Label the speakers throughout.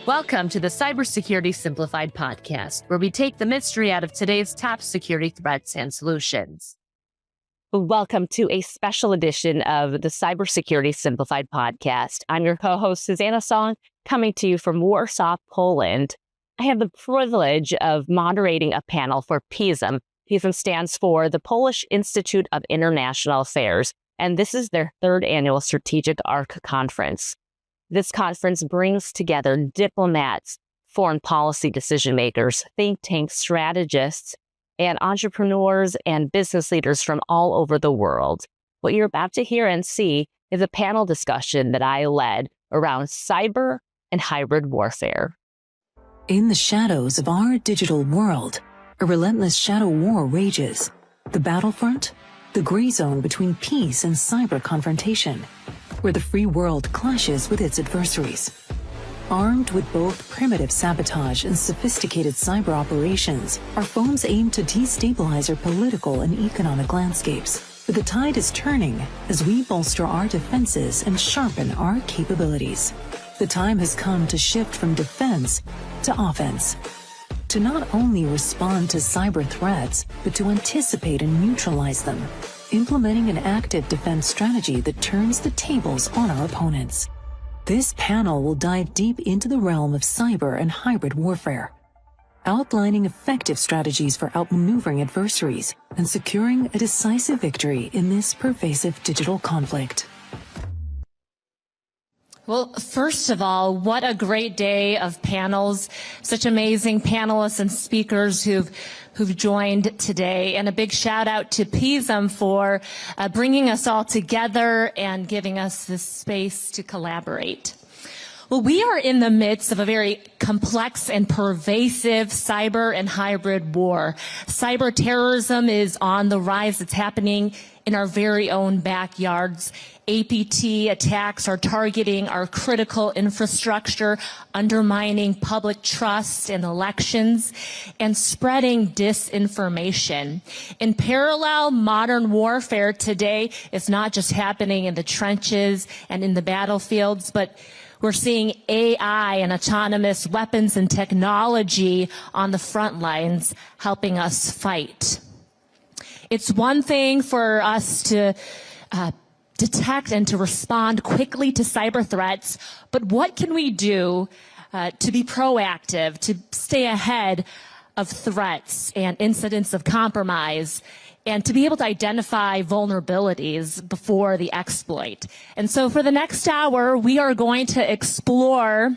Speaker 1: Welcome to the Cybersecurity Simplified podcast, where we take the mystery out of today's top security threats and solutions. Welcome to a special edition of the Cybersecurity Simplified podcast. I'm your co-host, Susanna Song, coming to you from Warsaw, Poland. I have the privilege of moderating a panel for PISM. PISM stands for the Polish Institute of International Affairs, and this is their third annual Strategic Arc Conference. This conference brings together diplomats, foreign policy decision makers, think tank strategists, and entrepreneurs and business leaders from all over the world. What you're about to hear and see is a panel discussion that I led around cyber and hybrid warfare.
Speaker 2: In the shadows of our digital world, a relentless shadow war rages. The battlefront, the gray zone between peace and cyber confrontation, where the free world clashes with its adversaries. Armed with both primitive sabotage and sophisticated cyber operations, our foes aim to destabilize our political and economic landscapes. But the tide is turning as we bolster our defenses and sharpen our capabilities. The time has come to shift from defense to offense. To not only respond to cyber threats, but to anticipate and neutralize them, implementing an active defense strategy that turns the tables on our opponents. This panel will dive deep into the realm of cyber and hybrid warfare, outlining effective strategies for outmaneuvering adversaries and securing a decisive victory in this pervasive digital conflict.
Speaker 3: Well, first of all, what a great day of panels, such amazing panelists and speakers who've joined today. And a big shout out to PISM for bringing us all together and giving us this space to collaborate. Well, we are in the midst of a very complex and pervasive cyber and hybrid war. Cyberterrorism is on the rise. It's happening in our very own backyards. APT attacks are targeting our critical infrastructure, undermining public trust in elections, and spreading disinformation. In parallel, modern warfare today is not just happening in the trenches and in the battlefields, but we're seeing AI and autonomous weapons and technology on the front lines helping us fight. It's one thing for us to detect and to respond quickly to cyber threats, but what can we do to be proactive, to stay ahead of threats and incidents of compromise, and to be able to identify vulnerabilities before the exploit? And so for the next hour, we are going to explore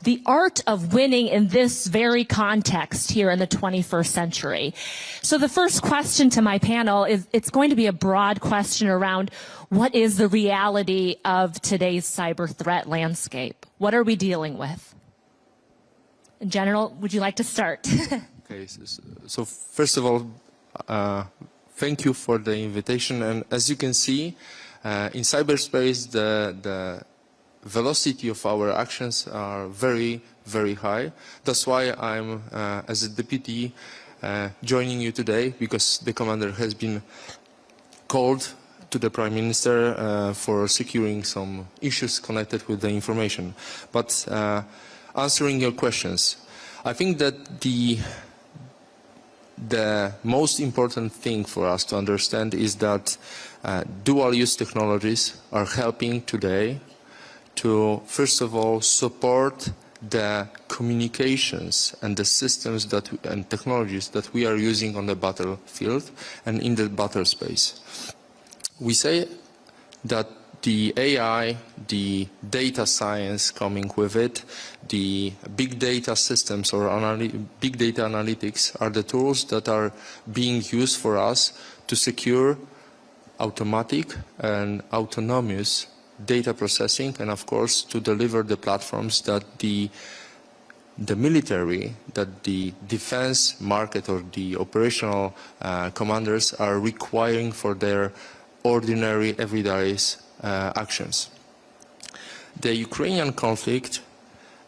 Speaker 3: the art of winning in this very context here in the 21st century. So the first question to my panel is, it's going to be a broad question around what is the reality of today's cyber threat landscape? What are we dealing with? In general, would you like to start?
Speaker 4: Okay, so first of all, thank you for the invitation. And as you can see, in cyberspace, the velocity of our actions are very, very high. That's why I'm, as a deputy, joining you today, because the commander has been called to the Prime Minister for securing some issues connected with the information. But answering your questions, I think that the most important thing for us to understand is that dual-use technologies are helping today to, first of all, support the communications and the systems and technologies that we are using on the battlefield and in the battle space. We say that the AI, the data science coming with it, the big data systems or big data analytics are the tools that are being used for us to secure automatic and autonomous data processing, and of course to deliver the platforms that the military, that the defense market or the operational commanders are requiring for their ordinary everyday actions. The Ukrainian conflict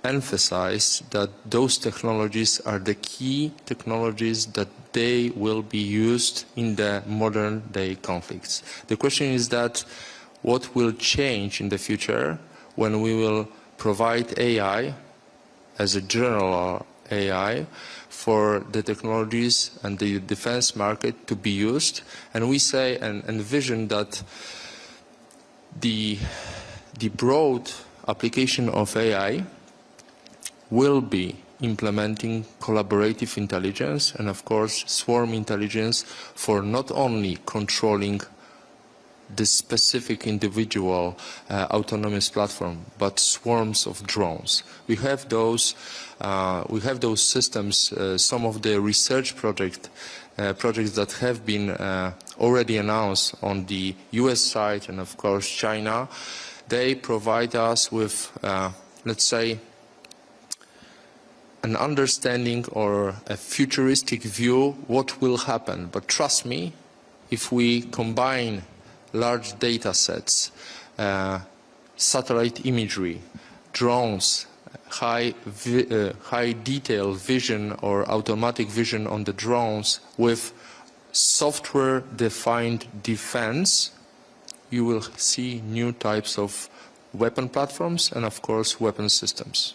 Speaker 4: emphasized that those technologies are the key technologies that they will be used in the modern day conflicts. The question is that what will change in the future when we will provide AI as a general AI for the technologies and the defense market to be used. And we say and envision that the broad application of AI will be implementing collaborative intelligence and, of course, swarm intelligence for not only controlling the specific individual autonomous platform, but swarms of drones. We have those systems. Some of the research projects that have been already announced on the US side and, of course, China, they provide us with, let's say, an understanding or a futuristic view what will happen. But trust me, if we combine large data sets, satellite imagery, drones, high detail vision or automatic vision on the drones with software-defined defense, you will see new types of weapon platforms and, of course, weapon systems.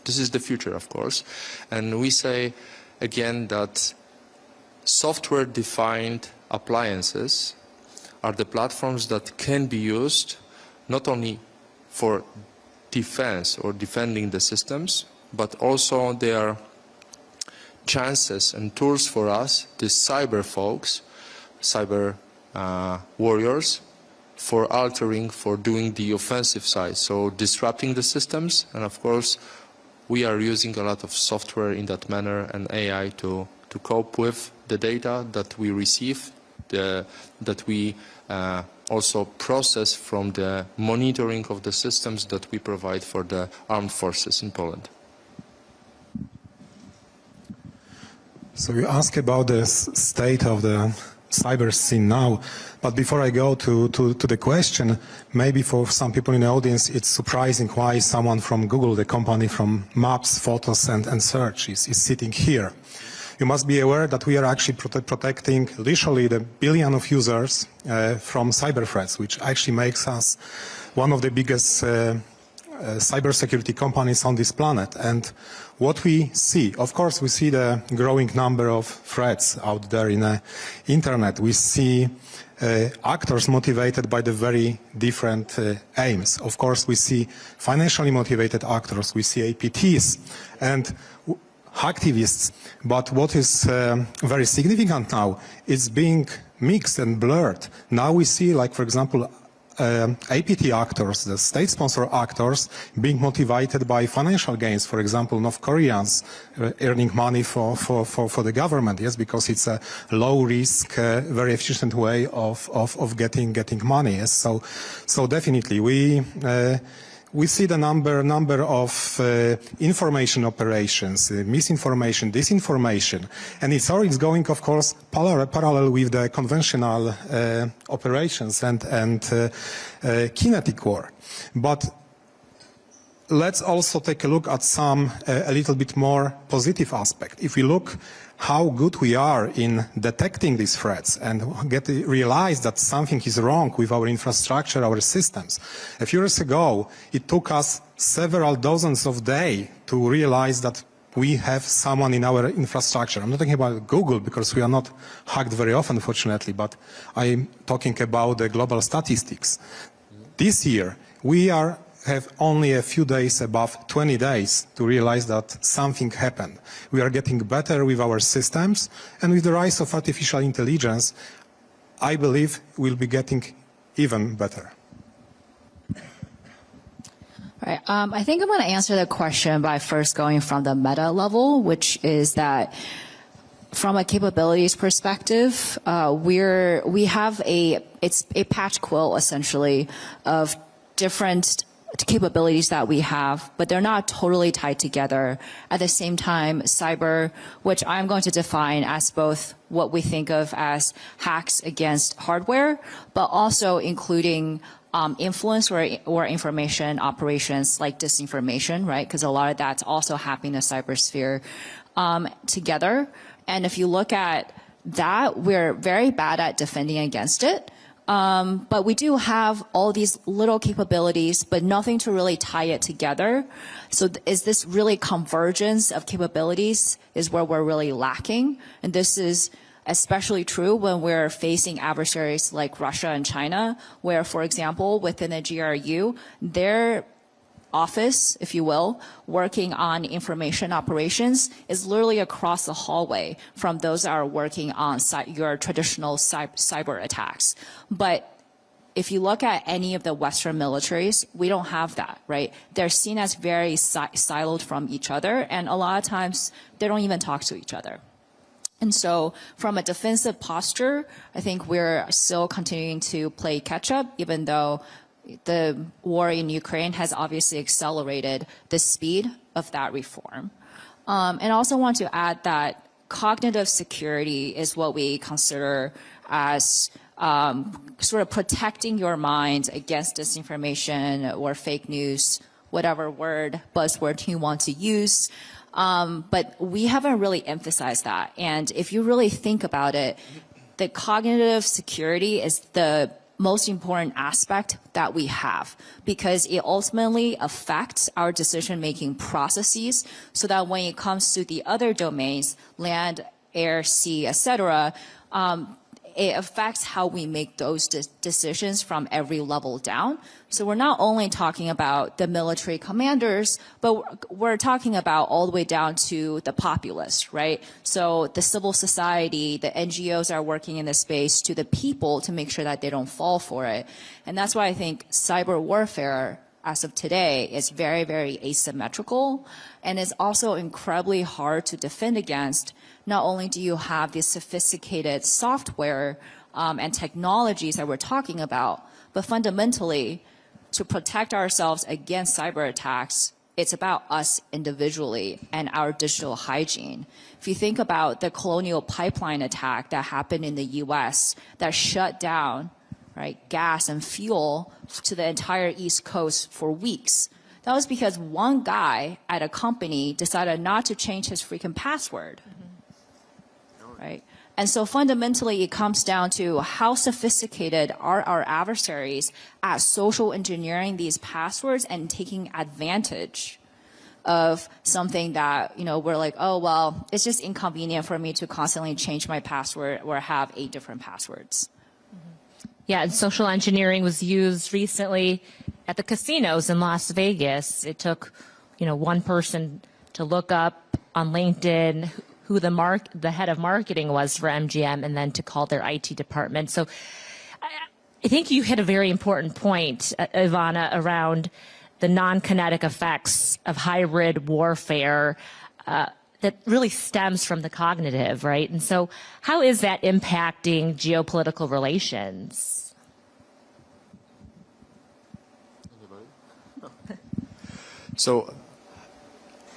Speaker 4: This is the future, of course. And we say, again, that software-defined appliances are the platforms that can be used not only for defense or defending the systems, but also they are chances and tools for us, the cyber folks, cyber warriors, for altering, for doing the offensive side, so disrupting the systems. And of course, we are using a lot of software in that manner and AI to cope with the data that we receive, that we also process from the monitoring of the systems that we provide for the armed forces in Poland.
Speaker 5: So you ask about the state of the cyber scene now, but before I go to the question, maybe for some people in the audience it's surprising why someone from Google, the company from maps, photos and search is sitting here. You must be aware that we are actually protecting literally the billion of users from cyber threats, which actually makes us one of the biggest cybersecurity companies on this planet. And what we see, of course, we see the growing number of threats out there in the internet. We see actors motivated by the very different aims. Of course, we see financially motivated actors, we see APTs and hacktivists. But what is very significant now is being mixed and blurred. Now we see, like, for example, APT actors, the state-sponsored actors, being motivated by financial gains. For example, North Koreans earning money for the government, yes, because it's a low-risk, very efficient way of getting money. Yes, so definitely we see the number of information operations, misinformation, disinformation, and it's always going, of course, parallel with the conventional operations and kinetic war. But let's also take a look at some a little bit more positive aspect. If we look how good we are in detecting these threats and realize that something is wrong with our infrastructure, our systems. A few years ago, it took us several dozens of days to realize that we have someone in our infrastructure. I'm not talking about Google because we are not hacked very often, fortunately, but I'm talking about the global statistics. This year, we have only a few days, above 20 days, to realize that something happened. We are getting better with our systems, and with the rise of artificial intelligence, I believe we'll be getting even better.
Speaker 6: Right. I think I'm going to answer the question by first going from the meta level, which is that from a capabilities perspective, we have it's a patch quilt essentially of different capabilities that we have, but they're not totally tied together. At the same time, cyber, which I'm going to define as both what we think of as hacks against hardware, but also including influence or information operations like disinformation, right? Because a lot of that's also happening in the cybersphere together. And if you look at that, we're very bad at defending against it. But we do have all these little capabilities, but nothing to really tie it together. So is this really convergence of capabilities is where we're really lacking. And this is especially true when we're facing adversaries like Russia and China, where, for example, within the GRU, their office, if you will, working on information operations is literally across the hallway from those that are working on your traditional cyber attacks. But if you look at any of the Western militaries, we don't have that, right? They're seen as very siloed from each other, and a lot of times they don't even talk to each other. And so from a defensive posture, I think we're still continuing to play catch up, even though the war in Ukraine has obviously accelerated the speed of that reform. And I also want to add that cognitive security is what we consider as sort of protecting your mind against disinformation or fake news, whatever buzzword you want to use. But we haven't really emphasized that. And if you really think about it, the cognitive security is the most important aspect that we have, because it ultimately affects our decision-making processes, so that when it comes to the other domains, land, air, sea, etc., it affects how we make those decisions from every level down. So we're not only talking about the military commanders, but we're talking about all the way down to the populace, right? So the civil society, the NGOs are working in this space, to the people to make sure that they don't fall for it. And that's why I think cyber warfare, as of today, is very, very asymmetrical, and is also incredibly hard to defend against. Not only do you have these sophisticated software and technologies that we're talking about, but fundamentally, to protect ourselves against cyber attacks, it's about us individually and our digital hygiene. If you think about the Colonial Pipeline attack that happened in the US that shut down, right, gas and fuel to the entire East Coast for weeks, that was because one guy at a company decided not to change his freaking password. Right? And so fundamentally, it comes down to how sophisticated are our adversaries at social engineering these passwords and taking advantage of something that, we're like, oh, well, it's just inconvenient for me to constantly change my password or have 8 different passwords.
Speaker 3: Yeah, and social engineering was used recently at the casinos in Las Vegas. It took, one person to look up on LinkedIn who the head of marketing was for MGM, and then to call their IT department. So I think you hit a very important point, Ivana, around the non-kinetic effects of hybrid warfare that really stems from the cognitive, right? And so how is that impacting geopolitical relations?
Speaker 4: So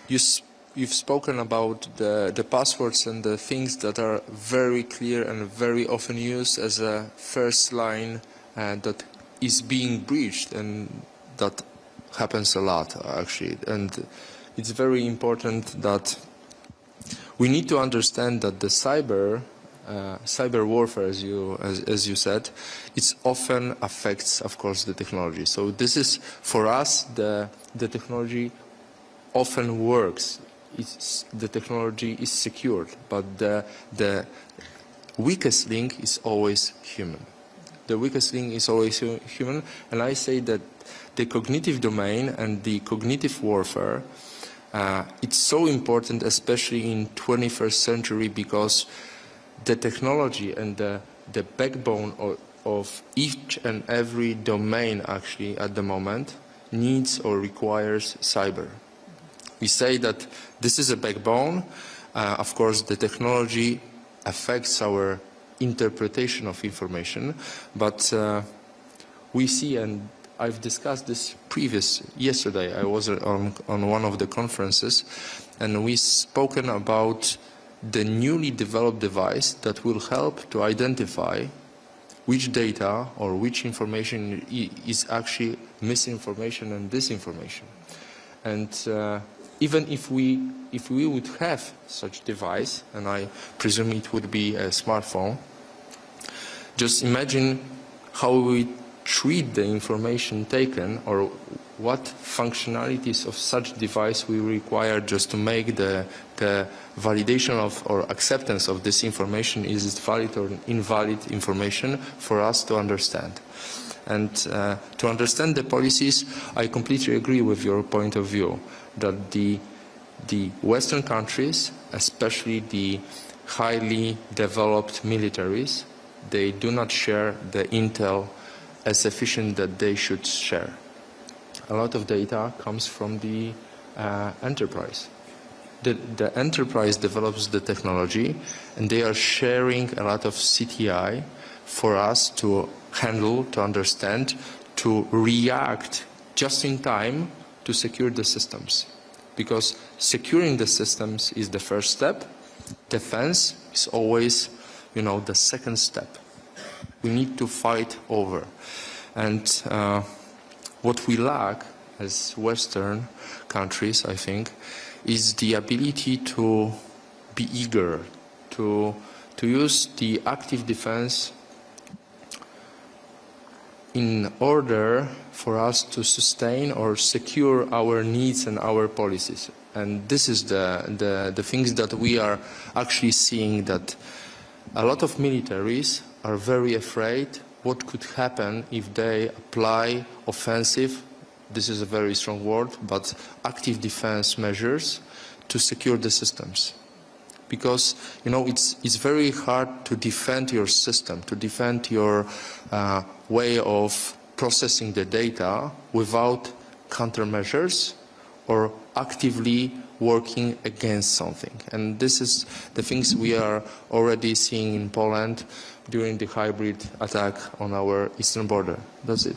Speaker 4: you've spoken about the passwords and the things that are very clear and very often used as a first line that is being breached, and that happens a lot, actually. And it's very important that we need to understand that the cyber warfare, as you said, it often affects, of course, the technology. So this is, for us, the technology often works. The technology is secured, but the weakest link is always human. The weakest link is always human, and I say that the cognitive domain and the cognitive warfare, it's so important, especially in 21st century, because the technology and the backbone of each and every domain, actually, at the moment, needs or requires cyber. We say that this is a backbone. Of course, the technology affects our interpretation of information, but we see, and I've discussed this yesterday, I was on one of the conferences, and we've spoken about the newly developed device that will help to identify which data or which information is actually misinformation and disinformation. And even if we would have such device, and I presume it would be a smartphone, just imagine how we treat the information taken, or what functionalities of such device we require just to make the validation of or acceptance of this information, is it valid or invalid information, for us to understand. And to understand the policies, I completely agree with your point of view that the Western countries, especially the highly developed militaries, they do not share the intel as efficient that they should share. A lot of data comes from the enterprise. The enterprise develops the technology, and they are sharing a lot of CTI for us to handle, to understand, to react just in time to secure the systems. Because securing the systems is the first step. Defense is always, the second step. We need to fight over. And what we lack as Western countries, I think, is the ability to be eager, to use the active defense in order for us to sustain or secure our needs and our policies. And this is the things that we are actually seeing, that a lot of militaries are very afraid what could happen if they apply offensive, this is a very strong word, but active defense measures to secure the systems. Because, it's very hard to defend your system, to defend your way of processing the data without countermeasures or actively working against something. And this is the things we are already seeing in Poland during the hybrid attack on our eastern border. That's it.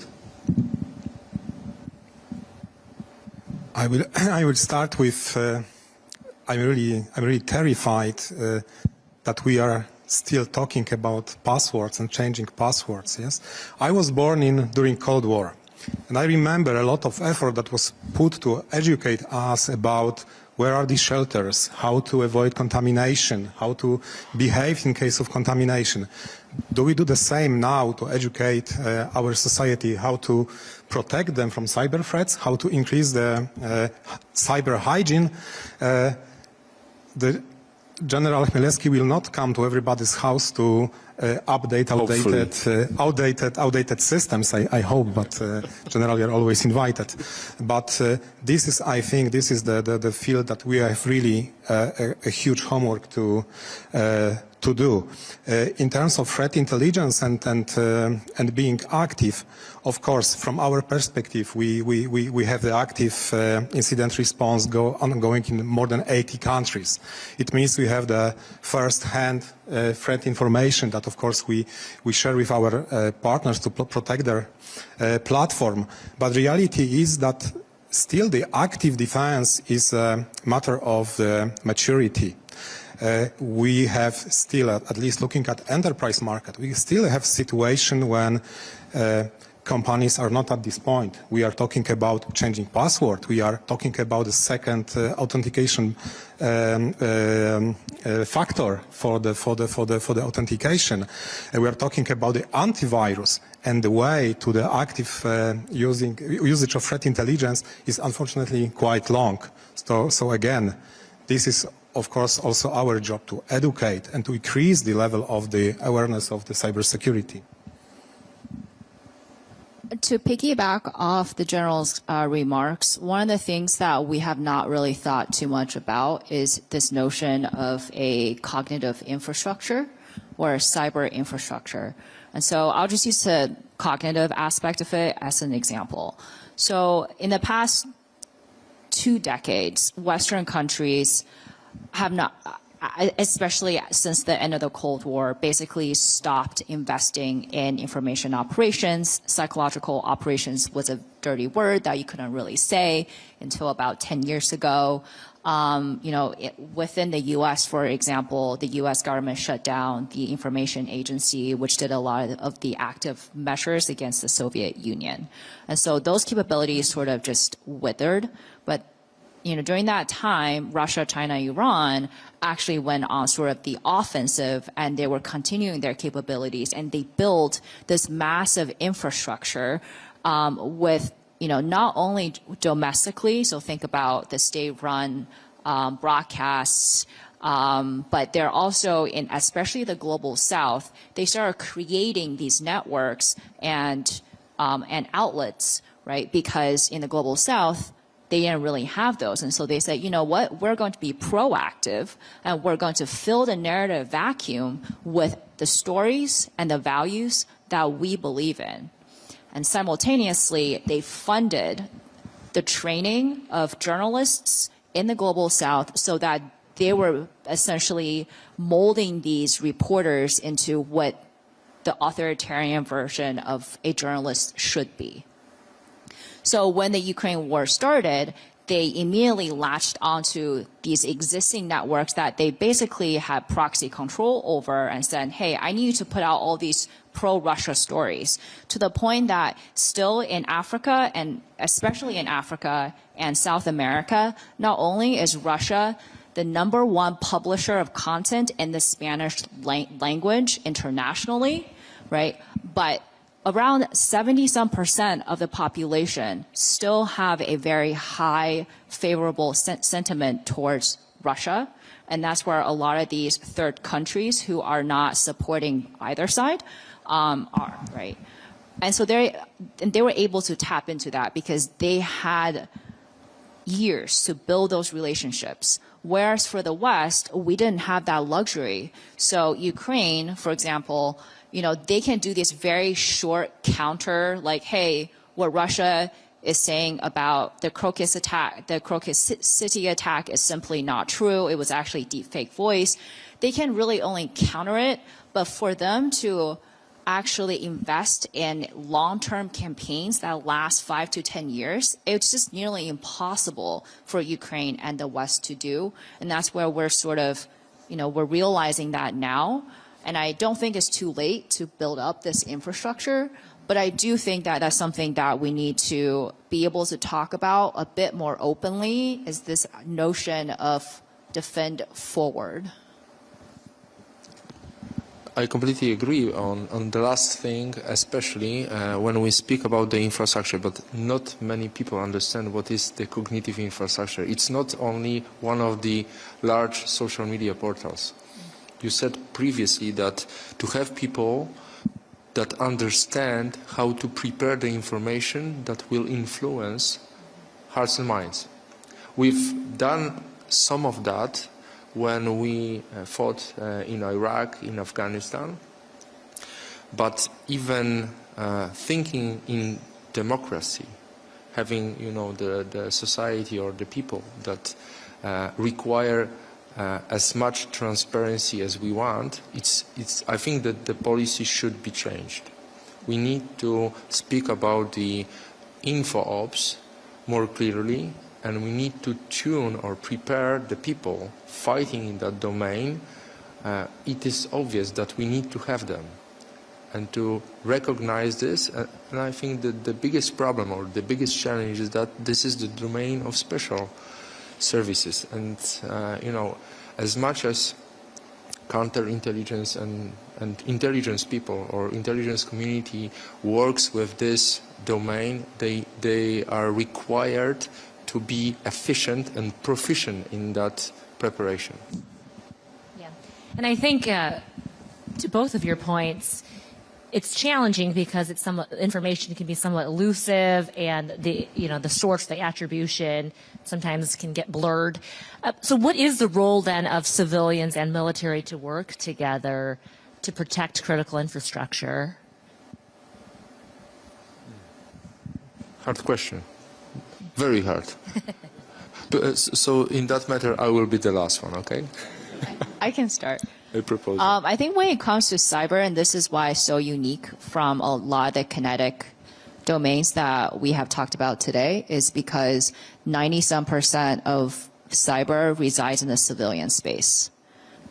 Speaker 5: I will start with, I'm really terrified that we are still talking about passwords and changing passwords, yes? I was born during Cold War, and I remember a lot of effort that was put to educate us about where are the shelters, how to avoid contamination, how to behave in case of contamination. Do we do the same now to educate our society, how to protect them from cyber threats, how to increase the cyber hygiene? The General Chmielewski will not come to everybody's house to update outdated systems, I hope, but generally are always invited. But I think this is the field that we have really a huge homework to do. In terms of threat intelligence and being active, of course, from our perspective, we have the active incident response ongoing in more than 80 countries. It means we have the first-hand threat information that, of course, we share with our partners to protect their platform. But reality is that still the active defense is a matter of maturity. We have still, at least looking at enterprise market, we still have situation when companies are not at this point. We are talking about changing password. We are talking about the second authentication factor for the authentication. We are talking about the antivirus, and the way to the active usage of threat intelligence is unfortunately quite long. So again, this is of course also our job to educate and to increase the level of the awareness of the cybersecurity.
Speaker 6: To piggyback off the General's remarks, one of the things that we have not really thought too much about is this notion of a cognitive infrastructure or cyber infrastructure. And so I'll just use the cognitive aspect of it as an example. So in the past 2 decades, Western countries have not, especially since the end of the Cold War, basically stopped investing in information operations. Psychological operations was a dirty word that you couldn't really say until about 10 years ago. Within the U.S., for example, the U.S. government shut down the information agency, which did a lot of the active measures against the Soviet Union. And so those capabilities sort of just withered. But during that time, Russia, China, Iran actually went on sort of the offensive, and they were continuing their capabilities, and they built this massive infrastructure with, not only domestically, so think about the state-run broadcasts, but they're also in, especially the global south, they started creating these networks and outlets, right? Because in the global south, they didn't really have those. And so they said, you know what, we're going to be proactive, and we're going to fill the narrative vacuum with the stories and the values that we believe in. And simultaneously, they funded the training of journalists in the global south so that they were essentially molding these reporters into what the authoritarian version of a journalist should be. So when the Ukraine war started, they immediately latched onto these existing networks that they basically had proxy control over and said, hey, I need you to put out all these pro-Russia stories, to the point that still in Africa, and especially in Africa and South America, not only is Russia the #1 publisher of content in the Spanish language internationally, right? But around 70% of the population still have a very high favorable sentiment towards Russia. And that's where a lot of these third countries who are not supporting either side are, right? And so they were able to tap into that because they had years to build those relationships. Whereas for the West, we didn't have that luxury. So Ukraine, for example, they can do this very short counter, like, hey, what Russia is saying about the Crocus attack, the Crocus City attack is simply not true. It was actually deep fake voice. They can really only counter it, but for them to actually invest in long-term campaigns that last 5 to 10 years, it's just nearly impossible for Ukraine and the West to do. And that's where we're sort of, we're realizing that now. And I don't think it's too late to build up this infrastructure, but I do think that that's something that we need to be able to talk about a bit more openly, is this notion of defend forward.
Speaker 4: I completely agree on the last thing, especially when we speak about the infrastructure, but not many people understand what is the cognitive infrastructure. It's not only one of the large social media portals. You said previously that to have people that understand how to prepare the information that will influence hearts and minds. We've done some of that when we fought in Iraq, in Afghanistan. But even thinking in democracy, having the society or the people that require as much transparency as we want, I think that the policy should be changed. We need to speak about the info ops more clearly, and we need to tune or prepare the people fighting in that domain. It is obvious that we need to have them and to recognize this. And I think that the biggest problem or the biggest challenge is that this is the domain of special services. And, as much as counterintelligence and intelligence people or intelligence community works with this domain, they are required to be efficient and proficient in that preparation.
Speaker 3: Yeah, and I think to both of your points, it's challenging because it's information can be somewhat elusive, and the source, the attribution, sometimes can get blurred. So, what is the role then of civilians and military to work together to protect critical infrastructure?
Speaker 4: Hard question. Very hard. So, in that matter, I will be the last one. Okay?
Speaker 6: I can start.
Speaker 4: I
Speaker 6: think when it comes to cyber, and this is why it's so unique from a lot of the kinetic domains that we have talked about today, is because 90-some% of cyber resides in the civilian space,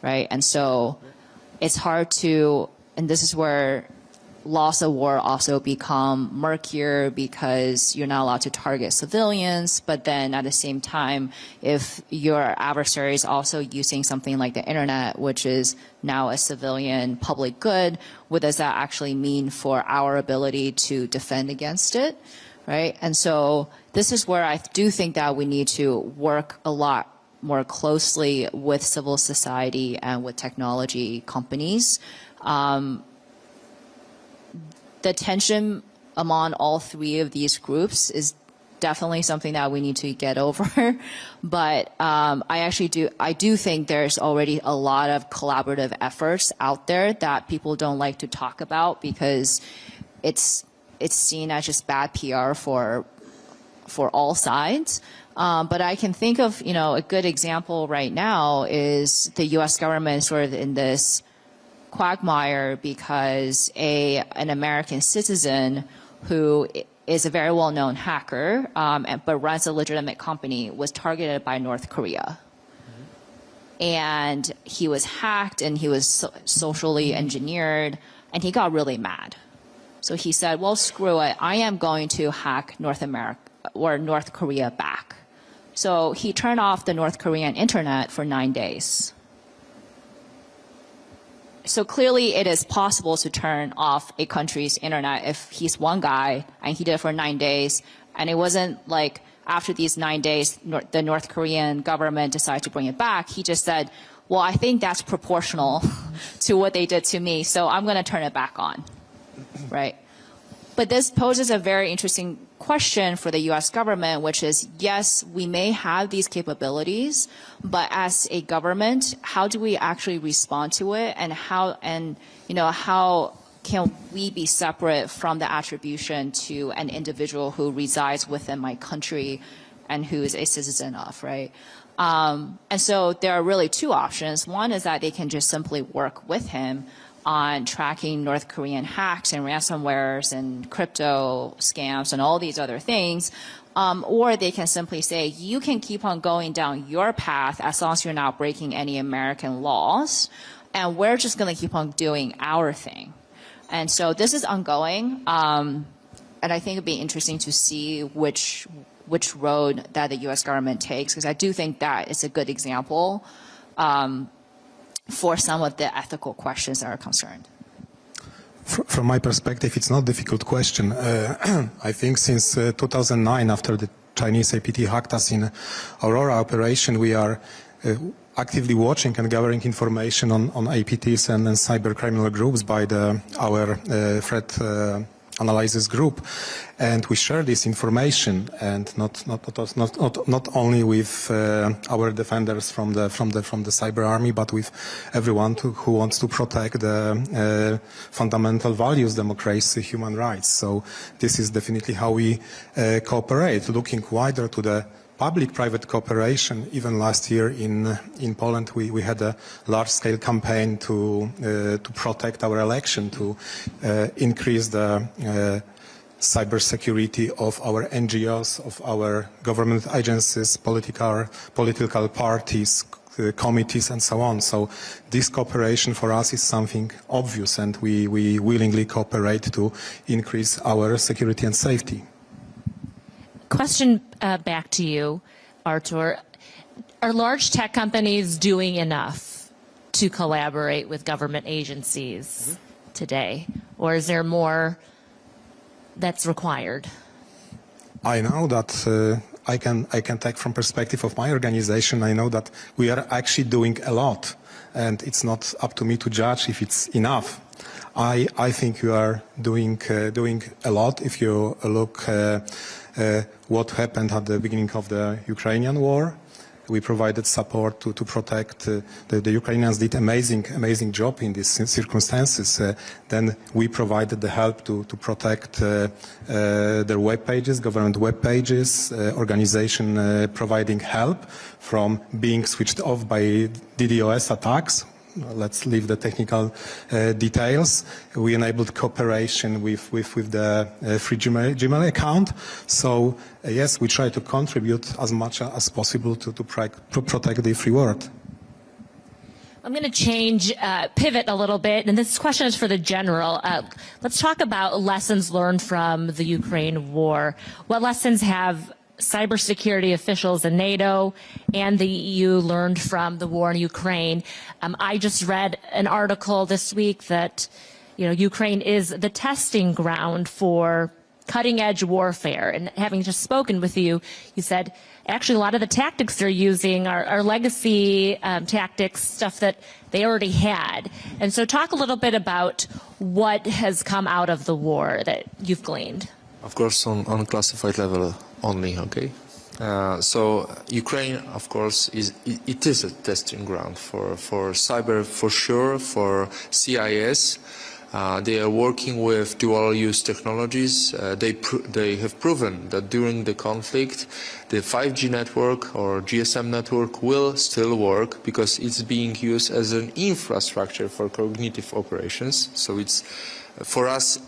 Speaker 6: right? And so it's hard to, and this is where laws of war also become murkier because you're not allowed to target civilians. But then at the same time, if your adversary is also using something like the internet, which is now a civilian public good, what does that actually mean for our ability to defend against it, right? And so this is where I do think that we need to work a lot more closely with civil society and with technology companies. The tension among all three of these groups is definitely something that we need to get over. But I do think there's already a lot of collaborative efforts out there that people don't like to talk about because it's seen as just bad PR for all sides. But I can think of, a good example right now is the U.S. government sort of in this quagmire because an American citizen who is a very well-known hacker but runs a legitimate company was targeted by North Korea. And he was hacked and he was socially engineered and he got really mad. So he said, well, screw it. I am going to hack North Korea back. So he turned off the North Korean internet for 9 days. So clearly it is possible to turn off a country's internet if he's one guy and he did it for 9 days. And it wasn't like after these 9 days, the North Korean government decided to bring it back. He just said, well, I think that's proportional to what they did to me, so I'm going to turn it back on, right? But this poses a very interesting question for the U.S. government, which is, yes, we may have these capabilities, but as a government, how do we actually respond to it, and how can we be separate from the attribution to an individual who resides within my country and who is a citizen of, right? And so there are really two options. One is that they can just simply work with him on tracking North Korean hacks and ransomwares and crypto scams and all these other things. Or they can simply say, you can keep on going down your path as long as you're not breaking any American laws, and we're just going to keep on doing our thing. And so this is ongoing, and I think it'd be interesting to see which road that the U.S. government takes, because I do think that it's a good example for some of the ethical questions that are concerned.
Speaker 5: From my perspective, it's not a difficult question. I think since 2009, after the Chinese APT hacked us in Aurora operation, we are actively watching and gathering information on APTs and cyber criminal groups by our threat analysis group, and we share this information, and not only with our defenders from the cyber army, but with everyone who wants to protect the fundamental values, democracy, human rights. So this is definitely how we cooperate, looking wider to the public-private cooperation. Even last year in Poland, we had a large-scale campaign to protect our election, to increase the cybersecurity of our NGOs, of our government agencies, political parties, committees, and so on. So this cooperation for us is something obvious, and we willingly cooperate to increase our security and safety.
Speaker 3: Question back to you, Artur. Are large tech companies doing enough to collaborate with government agencies today, or is there more that's required?
Speaker 5: I know that I can take from perspective of my organization. I know that we are actually doing a lot, and it's not up to me to judge if it's enough. I think you are doing a lot. If you look what happened at the beginning of the Ukrainian war, we provided support to protect. The Ukrainians did amazing job in these circumstances. Then we provided the help to protect their web pages, government web pages, organization providing help from being switched off by DDoS attacks. Let's leave the technical details. We enabled cooperation with the free Gmail account. So yes, we try to contribute as much as possible to protect the free world.
Speaker 3: I'm going to pivot a little bit, and this question is for the general. Let's talk about lessons learned from the Ukraine war. What lessons have cybersecurity officials in NATO and the EU learned from the war in Ukraine? I just read an article this week that, Ukraine is the testing ground for cutting-edge warfare. And having just spoken with you, you said, actually, a lot of the tactics they're using are legacy tactics, stuff that they already had. And so talk a little bit about what has come out of the war that you've gleaned.
Speaker 4: Of course, on classified level only, okay? So Ukraine, of course, it is a testing ground for cyber, for sure, for CIS. They are working with dual-use technologies. They have proven that during the conflict, the 5G network or GSM network will still work because it's being used as an infrastructure for cognitive operations. So it's, for us,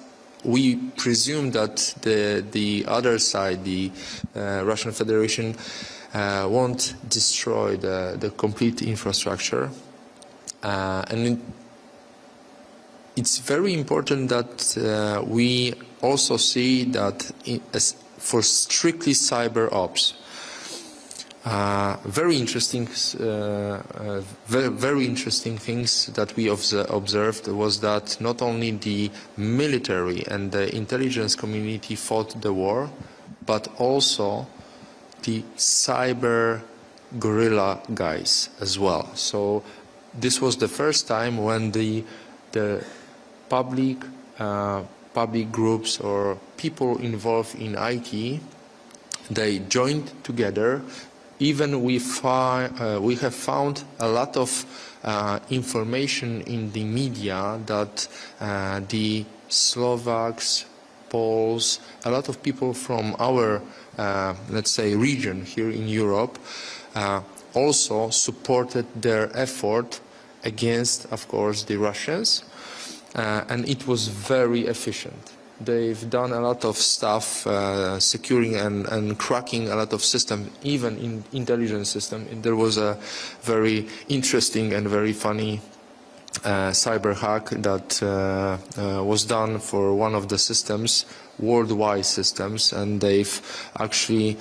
Speaker 4: we presume that the other side, the Russian Federation, won't destroy the complete infrastructure. It's very important that we also see that for strictly cyber ops, very interesting things that we observed was that not only the military and the intelligence community fought the war, but also the cyber guerrilla guys as well. So this was the first time when the public groups or people involved in IT, they joined together. Even we have found a lot of information in the media that the Slovaks, Poles, a lot of people from our, let's say, region here in Europe also supported their effort against, of course, the Russians. And it was very efficient. They've done a lot of stuff, securing and cracking a lot of systems, even in intelligence system. And there was a very interesting and very funny cyber hack that was done for one of the systems, worldwide systems, and they've actually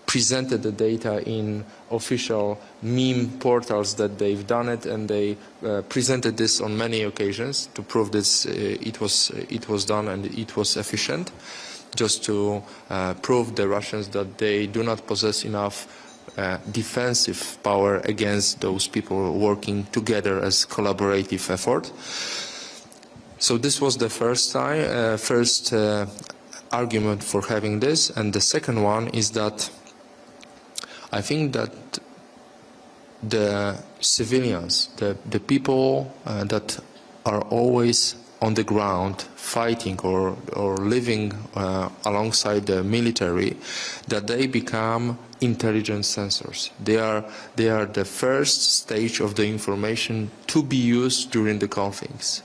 Speaker 4: presented the data in official meme portals that they've done it, and they presented this on many occasions to prove this it was done and it was efficient, just to prove the Russians that they do not possess enough defensive power against those people working together as collaborative effort. So this was the first time, argument for having this, and the second one is that I think that the civilians, the people that are always on the ground fighting or living alongside the military, that they become intelligence sensors. They are the first stage of the information to be used during the conflicts.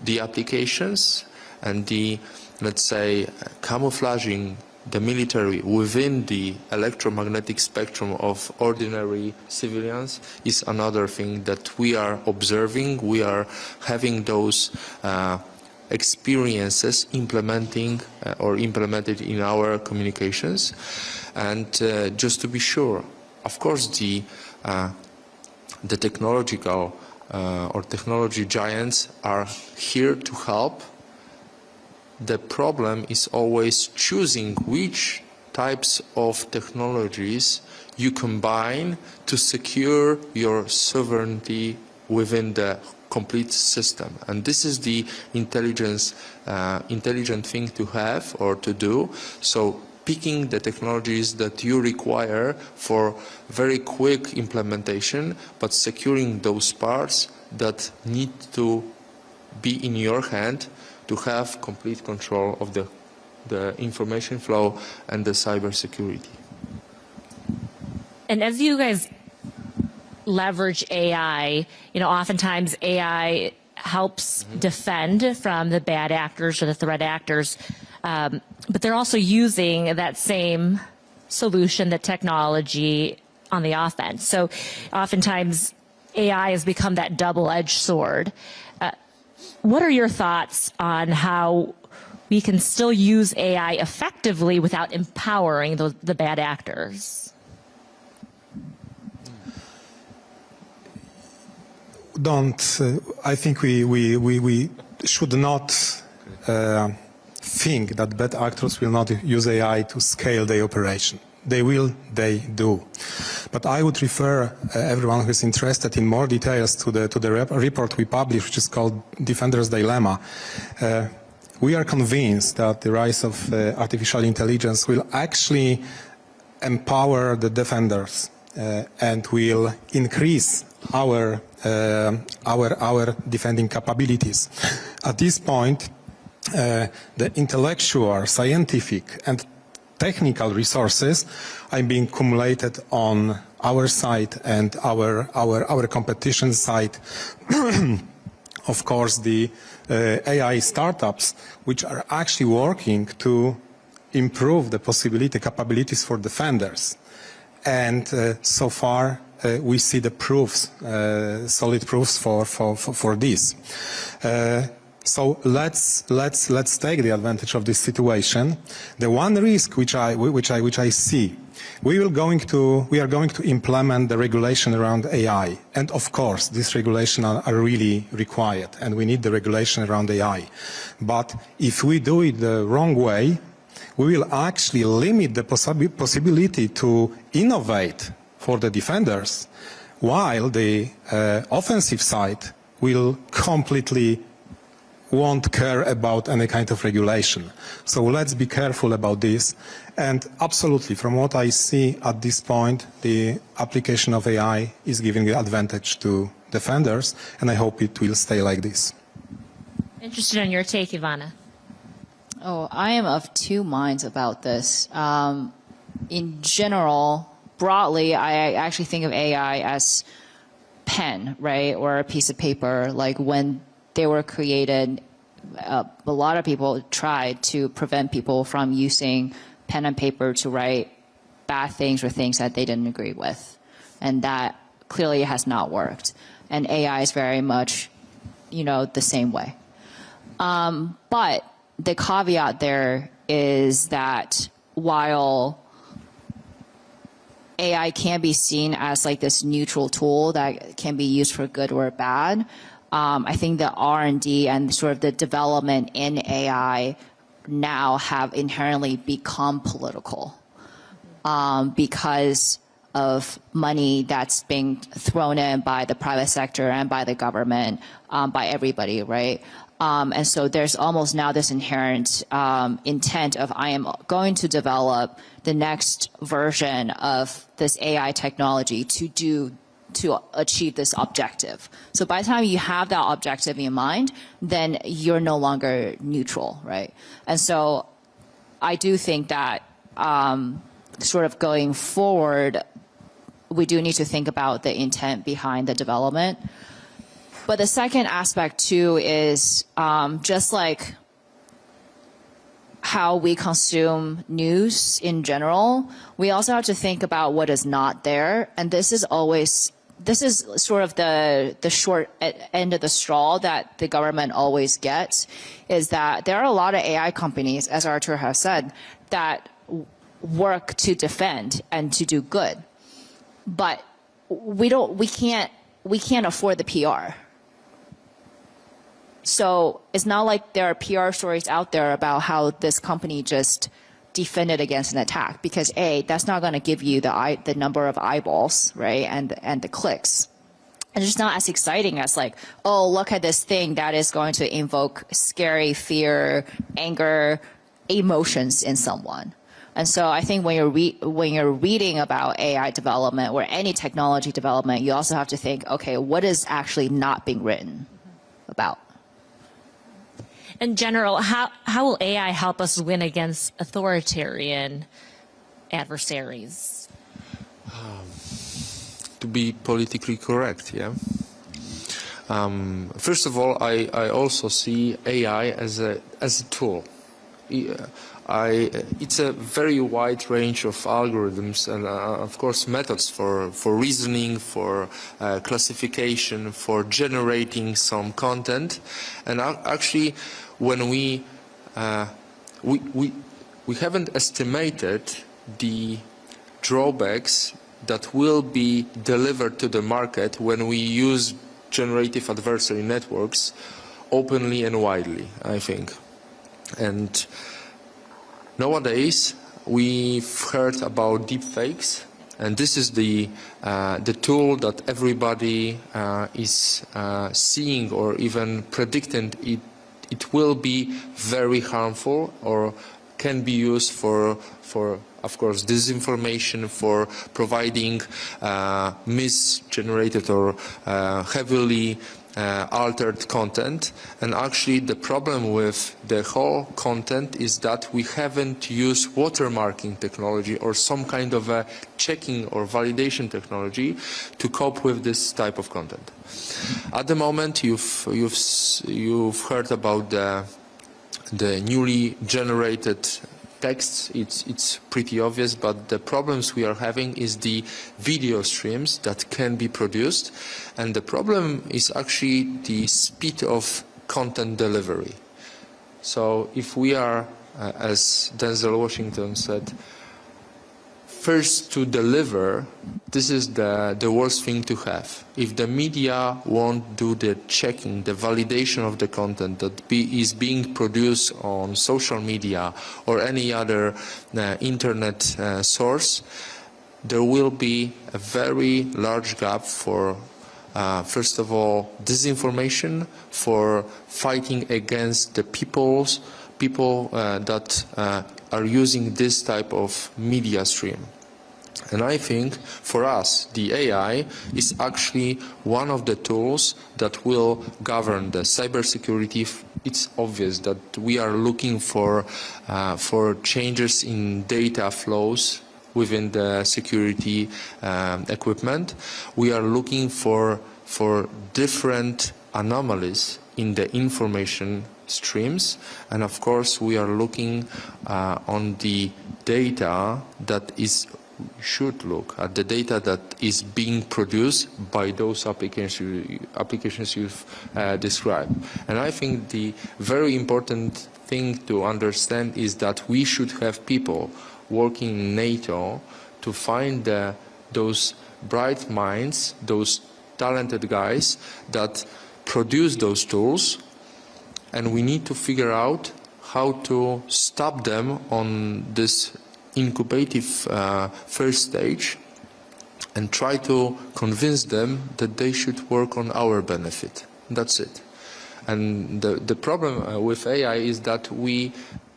Speaker 4: The applications and the, let's say, camouflaging the military within the electromagnetic spectrum of ordinary civilians is another thing that we are observing. We are having those experiences implemented in our communications. And just to be sure, of course, the technological or technology giants are here to help. The problem is always choosing which types of technologies you combine to secure your sovereignty within the complete system. And this is the intelligent thing to have or to do. So picking the technologies that you require for very quick implementation, but securing those parts that need to be in your hand to have complete control of the information flow and the cybersecurity.
Speaker 3: And as you guys leverage AI, oftentimes AI helps defend from the bad actors or the threat actors, but they're also using that same solution, the technology, on the offense. So oftentimes AI has become that double-edged sword. What are your thoughts on how we can still use AI effectively without empowering the bad actors?
Speaker 5: I think we should not think that bad actors will not use AI to scale their operation. They will, they do. But I would refer everyone who is interested in more details to the report we published, which is called Defender's Dilemma. We are convinced that the rise of artificial intelligence will actually empower the defenders and will increase our defending capabilities. At this point, the intellectual, scientific, and technical resources are being accumulated on our side and our competition side. Of course, the AI startups, which are actually working to improve the capabilities for defenders. And so far, we see the proofs, solid proofs for this. So let's take the advantage of this situation. The one risk which I see, we are going to implement the regulation around AI, and of course, this regulation are really required, and we need the regulation around AI. But if we do it the wrong way, we will actually limit the possibility to innovate for the defenders, while the offensive side will completely won't care about any kind of regulation. So let's be careful about this. And absolutely, from what I see at this point, the application of AI is giving the advantage to defenders, and I hope it will stay like this.
Speaker 3: Interested in your take, Ivana.
Speaker 6: Oh, I am of two minds about this. In general, broadly, I actually think of AI as pen, right, or a piece of paper. Like when they were created, a lot of people tried to prevent people from using pen and paper to write bad things or things that they didn't agree with. And that clearly has not worked. And AI is very much, the same way. But the caveat there is that while AI can be seen as like this neutral tool that can be used for good or bad, I think the R&D and sort of the development in AI now have inherently become political because of money that's being thrown in by the private sector and by the government, by everybody, right? And so there's almost now this inherent intent of I am going to develop the next version of this AI technology to achieve this objective. So by the time you have that objective in mind, then you're no longer neutral, right? And so I do think that sort of going forward, we do need to think about the intent behind the development. But the second aspect too is just like how we consume news in general, we also have to think about what is not there. And this is sort of the short end of the straw that the government always gets, is that there are a lot of AI companies, as Artur has said, that work to defend and to do good. But we can't afford the PR. So it's not like there are PR stories out there about how this company just defended against an attack, because A, that's not going to give you the number of eyeballs, right, and the clicks. And it's just not as exciting as like, oh, look at this thing that is going to invoke scary fear, anger, emotions in someone. And so I think when you're reading about AI development or any technology development, you also have to think, okay, what is actually not being written about?
Speaker 3: In general, how will AI help us win against authoritarian adversaries?
Speaker 4: To be politically correct, yeah. First of all, I also see AI as a tool. it's a very wide range of algorithms and, of course, methods for reasoning, for classification, for generating some content. And actually, when we haven't estimated the drawbacks that will be delivered to the market when we use generative adversary networks openly and widely, I think. And nowadays, we've heard about deepfakes, and this is the tool that everybody is seeing or even predicting it will be very harmful or can be used for of course, disinformation, for providing misgenerated or heavily altered content. And actually the problem with the whole content is that we haven't used watermarking technology or some kind of a checking or validation technology to cope with this type of content. At the moment, you've heard about the newly generated texts. It's pretty obvious, but the problems we are having is the video streams that can be produced, and the problem is actually the speed of content delivery. So if we are, as Denzel Washington said, first to deliver, this is the worst thing to have. If the media won't do the checking, the validation of the content that is being produced on social media or any other internet source, there will be a very large gap for, first of all, disinformation, for fighting against the people that are using this type of media stream. And I think for us, the AI is actually one of the tools that will govern the cybersecurity. It's obvious that we are looking for changes in data flows within the security equipment. We are looking for different anomalies in the information streams, and of course we are looking on the data that should look at the data that is being produced by those applications you've described. And I think the very important thing to understand is that we should have people working in NATO to find those bright minds, those talented guys that produce those tools, and we need to figure out how to stop them on this incubative first stage and try to convince them that they should work on our benefit. That's it. And the problem with AI is that we,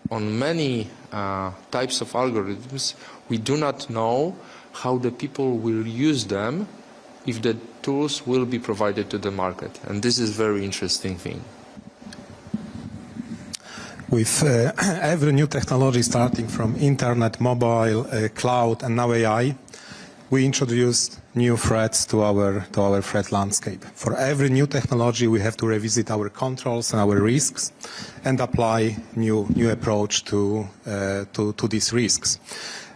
Speaker 4: on many types of algorithms, we do not know how the people will use them if the tools will be provided to the market. And this is a very interesting thing.
Speaker 5: With every new technology starting from internet, mobile, cloud, and now AI, we introduced new threats to our threat landscape. For every new technology, we have to revisit our controls and our risks and apply new approach to these risks.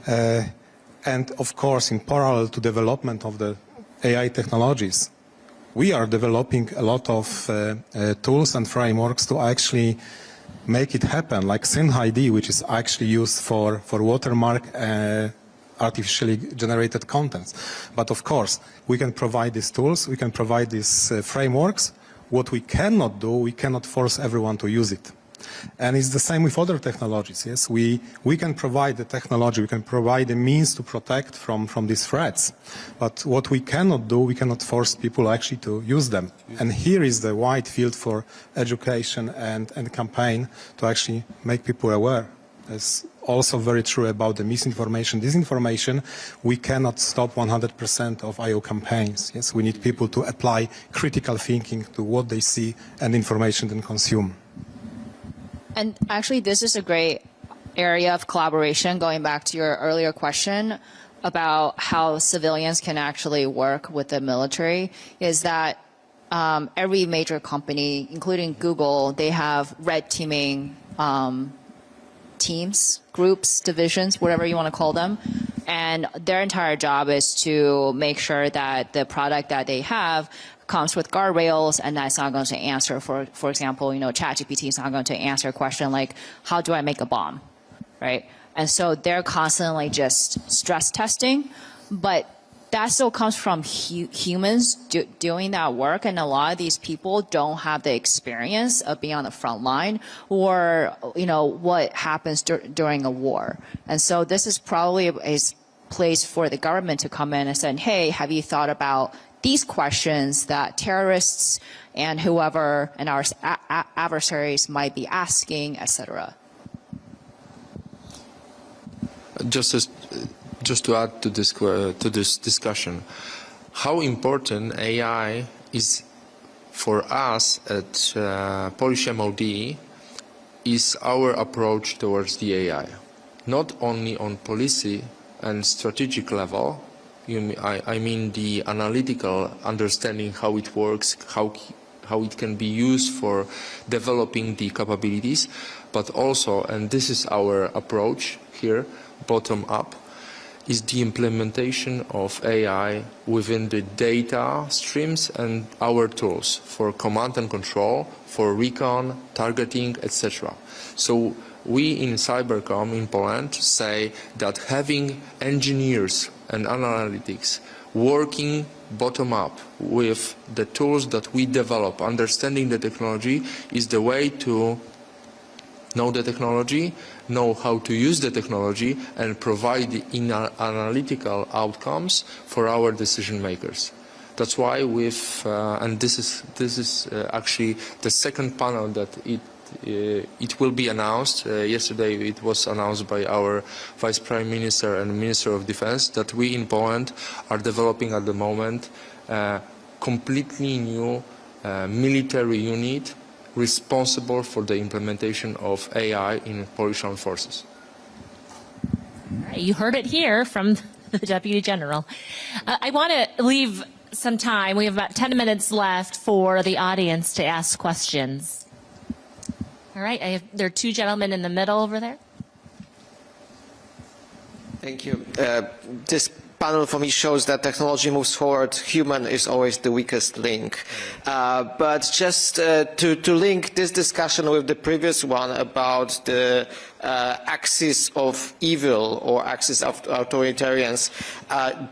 Speaker 5: And of course, in parallel to development of the AI technologies, we are developing a lot of tools and frameworks to actually make it happen, like SynID, which is actually used for watermark artificially generated contents. But of course, we can provide these tools, we can provide these frameworks. What we cannot do, we cannot force everyone to use it. And it's the same with other technologies, yes? We can provide the technology, we can provide the means to protect from these threats. But what we cannot do, we cannot force people actually to use them. And here is the wide field for education and campaign to actually make people aware. It's also very true about the misinformation, disinformation. We cannot stop 100% of IO campaigns. Yes, we need people to apply critical thinking to what they see and information they consume.
Speaker 6: And actually, this is a great area of collaboration, going back to your earlier question about how civilians can actually work with the military, is that every major company, including Google, they have red teaming teams, groups, divisions, whatever you want to call them. And their entire job is to make sure that the product that they have comes with guardrails, and that's not going to answer, for example, ChatGPT is not going to answer a question like, how do I make a bomb, right? And so they're constantly just stress testing, but that still comes from humans doing that work, and a lot of these people don't have the experience of being on the front line or what happens during a war. And so this is probably a place for the government to come in and say, hey, have you thought about these questions that terrorists and whoever and our adversaries might be asking, etc.
Speaker 4: Just to add to this discussion, how important AI is for us at Polish MOD is our approach towards the AI, not only on policy and strategic level. I mean the analytical understanding how it works, how it can be used for developing the capabilities, but also, and this is our approach here, bottom up, is the implementation of AI within the data streams and our tools for command and control, for recon, targeting, etc. So we in Cybercom in Poland say that having engineers and analytics working bottom up with the tools that we develop, understanding the technology, is the way to know the technology, know how to use the technology, and provide the analytical outcomes for our decision makers. That's why and this is actually the second panel that it will be announced. Yesterday it was announced by our Vice Prime Minister and Minister of Defense that we in Poland are developing at the moment a completely new military unit responsible for the implementation of AI in Polish armed forces.
Speaker 3: You heard it here from the Deputy General. I want to leave some time. We have about 10 minutes left for the audience to ask questions. All right, there are two gentlemen in the middle over there.
Speaker 7: Thank you. This panel for me shows that technology moves forward, human is always the weakest link. But just to link this discussion with the previous one about the axis of evil or axis of authoritarians,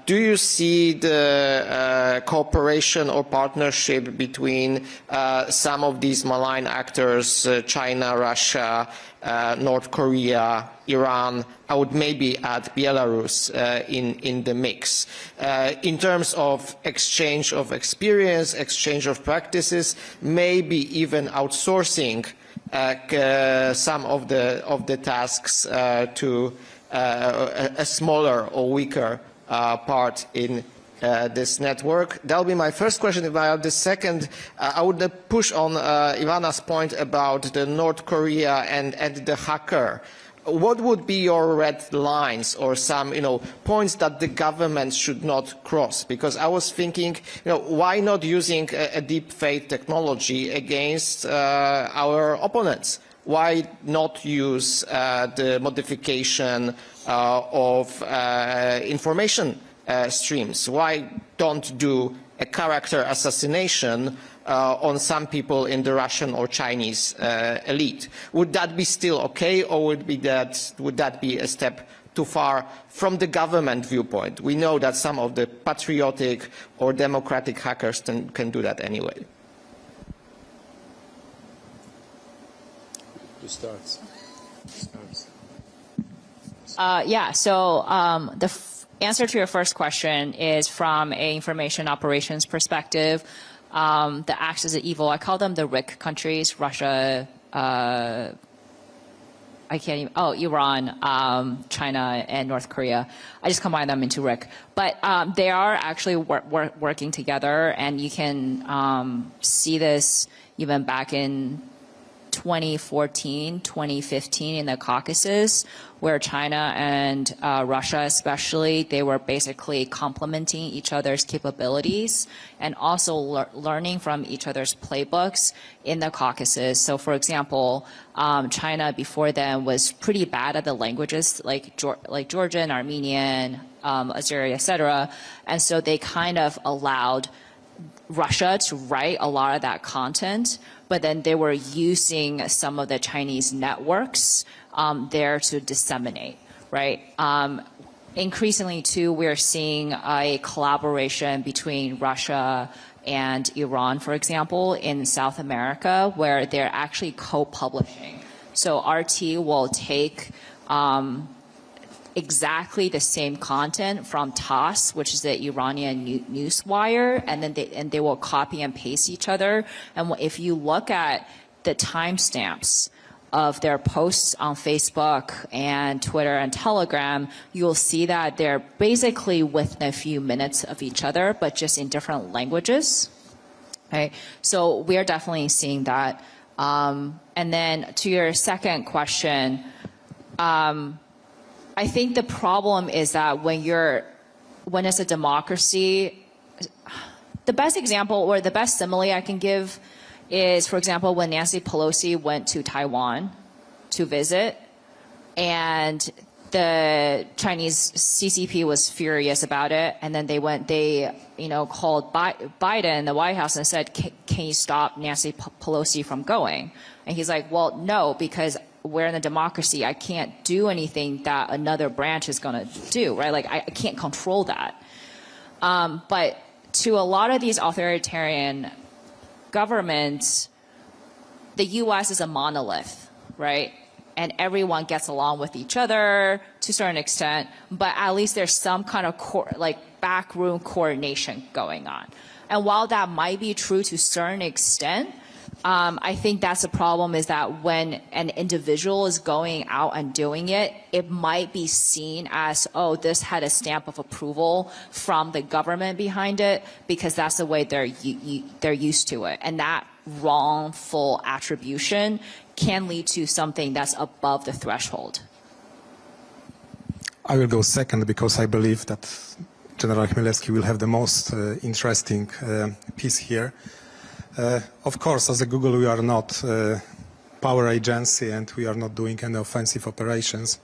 Speaker 7: do you see the cooperation or partnership between some of these malign actors, China, Russia, North Korea, Iran, I would maybe add Belarus in the mix, in terms of exchange of experience, exchange of practices, maybe even outsourcing some of the tasks to a smaller or weaker part in this network. That'll be my first question. About the second, I would push on Ivana's point about the North Korea and the hacker. What would be your red lines or some, points that the government should not cross? Because I was thinking, why not using a deep fake technology against our opponents? Why not use the modification of information streams? Why don't do a character assassination on some people in the Russian or Chinese elite? Would that be still okay, or would that be a step too far from the government viewpoint? We know that some of the patriotic or democratic hackers can do that anyway.
Speaker 4: Who starts?
Speaker 6: Yeah, so the answer to your first question is from an information operations perspective. The axis of evil, I call them the RIC countries, Russia, Iran, China, and North Korea. I just combine them into RIC. But they are actually working together, and you can see this even back in 2014, 2015 in the Caucasus, where China and Russia especially, they were basically complementing each other's capabilities and also learning from each other's playbooks in the Caucasus. So for example, China before then was pretty bad at the languages like Georgian, Armenian, Azeri, etc. And so they kind of allowed Russia to write a lot of that content, but then they were using some of the Chinese networks there to disseminate, right? Increasingly, too, we're seeing a collaboration between Russia and Iran, for example, in South America, where they're actually co-publishing. So RT will take exactly the same content from TASS, which is the Iranian newswire, and then they will copy and paste each other. And if you look at the timestamps of their posts on Facebook and Twitter and Telegram, you'll see that they're basically within a few minutes of each other, but just in different languages. Okay, so we're definitely seeing that. And then to your second question, I think the problem is that when it's a democracy, the best example or the best simile I can give is, for example, when Nancy Pelosi went to Taiwan to visit, and the Chinese CCP was furious about it, and then they called Biden, the White House, and said, can you stop Nancy Pelosi from going? And he's like, well, no, because we're in a democracy. I can't do anything that another branch is going to do, right? Like, I can't control that. But to a lot of these authoritarian governments, the U.S. is a monolith, right? And everyone gets along with each other to a certain extent, but at least there's some kind of backroom coordination going on. And while that might be true to a certain extent, I think that's the problem, is that when an individual is going out and doing it, it might be seen as, oh, this had a stamp of approval from the government behind it, because that's the way they're used to it. And that wrongful attribution can lead to something that's above the threshold.
Speaker 5: I will go second because I believe that General Chmielewski will have the most interesting piece here. Of course, as a Google, we are not a power agency and we are not doing any offensive operations.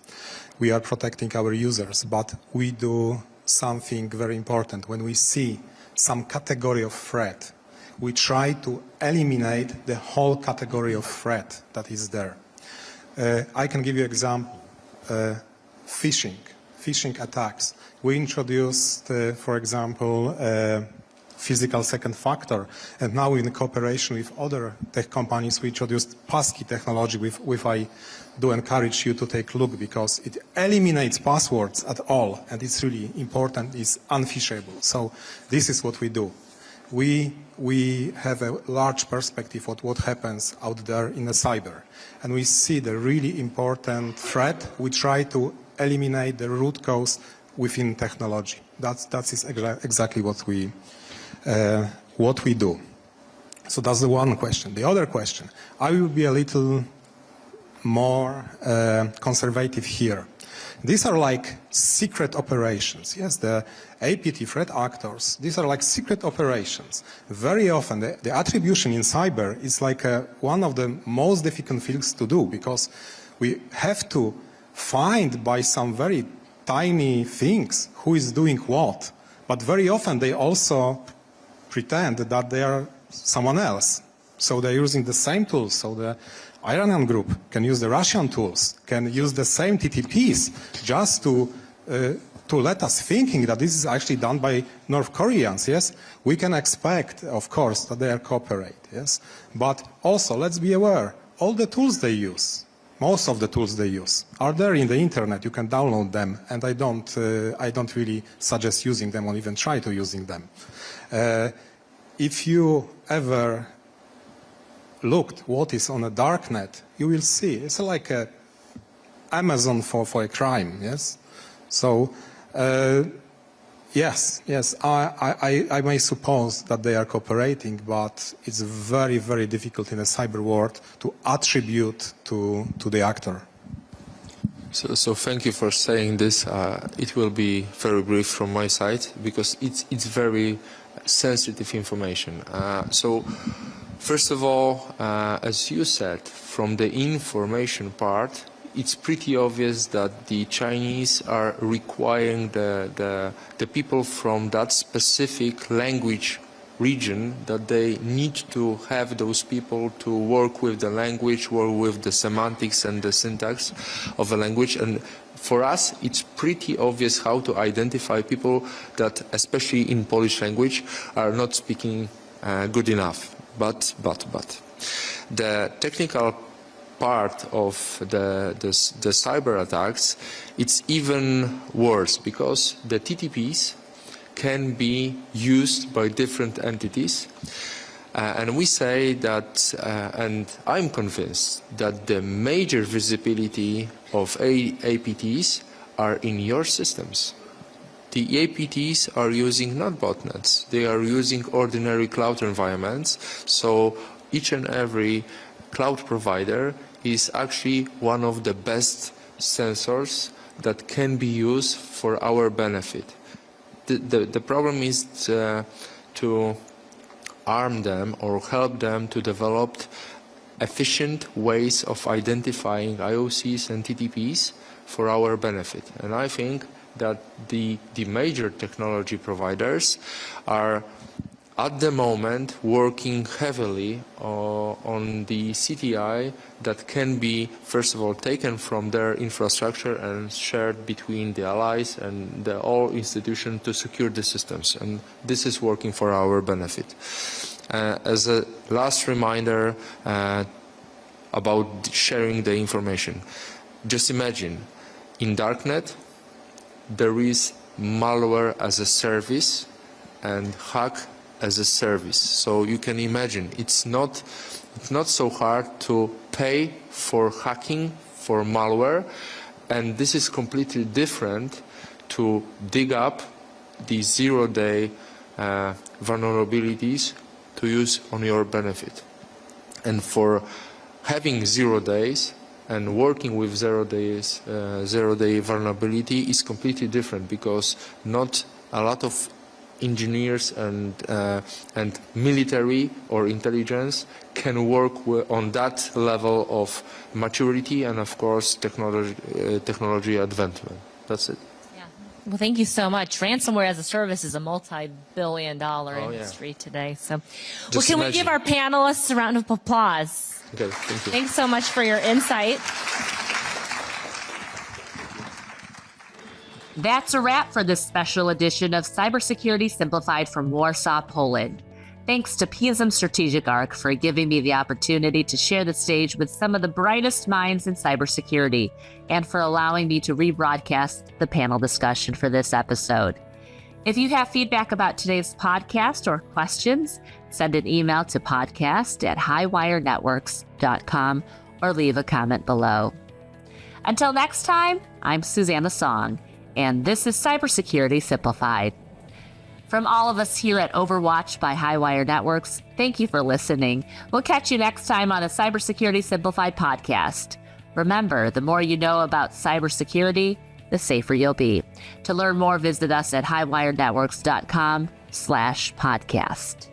Speaker 5: We are protecting our users, but we do something very important. When we see some category of threat, we try to eliminate the whole category of threat that is there. I can give you an example. Phishing attacks. We introduced, for example, physical second factor, and now in cooperation with other tech companies we introduced passkey technology, which I do encourage you to take a look, because it eliminates passwords at all, and it's really important, it's unphishable. So this is what we do. We have a large perspective of what happens out there in the cyber, and we see the really important threat. We try to eliminate the root cause within technology. That is exactly what we do. So that's the one question. The other question, I will be a little more conservative here. These are like secret operations. Yes, the APT threat actors, these are like secret operations. Very often the attribution in cyber is like one of the most difficult things to do, because we have to find by some very tiny things who is doing what. But very often they also pretend that they are someone else. So they're using the same tools. So the Iranian group can use the Russian tools, can use the same TTPs just to let us thinking that this is actually done by North Koreans, yes? We can expect, of course, that they cooperate, yes? But also, let's be aware, all the tools they use, most of the tools they use, are there in the internet. You can download them, and I don't really suggest using them or even try to using them. If you ever looked what is on a darknet, you will see it's like a Amazon for a crime, yes? So Yes. I may suppose that they are cooperating, but it's very, very difficult in the cyber world to attribute to the actor.
Speaker 4: So thank you for saying this. It will be very brief from my side because it's very sensitive information. So first of all, as you said, from the information part, it's pretty obvious that the Chinese are requiring the people from that specific language region that they need to have those people to work with the language, work with the semantics and the syntax of the language. And for us, it's pretty obvious how to identify people that, especially in Polish language, are not speaking good enough. But the technical part of the cyber attacks, it's even worse because the TTPs can be used by different entities. And we say that, and I'm convinced that the major visibility of APTs are in your systems. The APTs are using not botnets, they are using ordinary cloud environments. So each and every cloud provider is actually one of the best sensors that can be used for our benefit. The problem is to arm them or help them to develop efficient ways of identifying IOCs and TTPs for our benefit. And I think that the major technology providers are at the moment working heavily on the CTI that can be, first of all, taken from their infrastructure and shared between the allies and all institutions to secure the systems. And this is working for our benefit. As a last reminder about sharing the information, just imagine, in Darknet, there is malware as a service and hack as a service. So you can imagine it's not so hard to pay for hacking, for malware, and this is completely different to dig up the zero-day vulnerabilities to use on your benefit. And for having 0 days and working with zero-day vulnerability is completely different because not a lot of engineers and military or intelligence can work on that level of maturity and, of course, technology advancement. That's it.
Speaker 3: Yeah. Well, thank you so much. Ransomware as a service is a multi-billion-dollar industry today. So, well, can we give our panelists a round of applause?
Speaker 4: Okay, thank you.
Speaker 3: Thanks so much for your insight.
Speaker 1: That's a wrap for this special edition of Cybersecurity Simplified from Warsaw, Poland. Thanks to PISM Strategic Arc for giving me the opportunity to share the stage with some of the brightest minds in cybersecurity, and for allowing me to rebroadcast the panel discussion for this episode. If you have feedback about today's podcast or questions, send an email to podcast@highwirenetworks.com or leave a comment below. Until next time, I'm Susanna Song, and this is Cybersecurity Simplified. From all of us here at Overwatch by Highwire Networks, thank you for listening. We'll catch you next time on a Cybersecurity Simplified podcast. Remember, the more you know about cybersecurity, the safer you'll be. To learn more, visit us at highwirenetworks.com/podcast.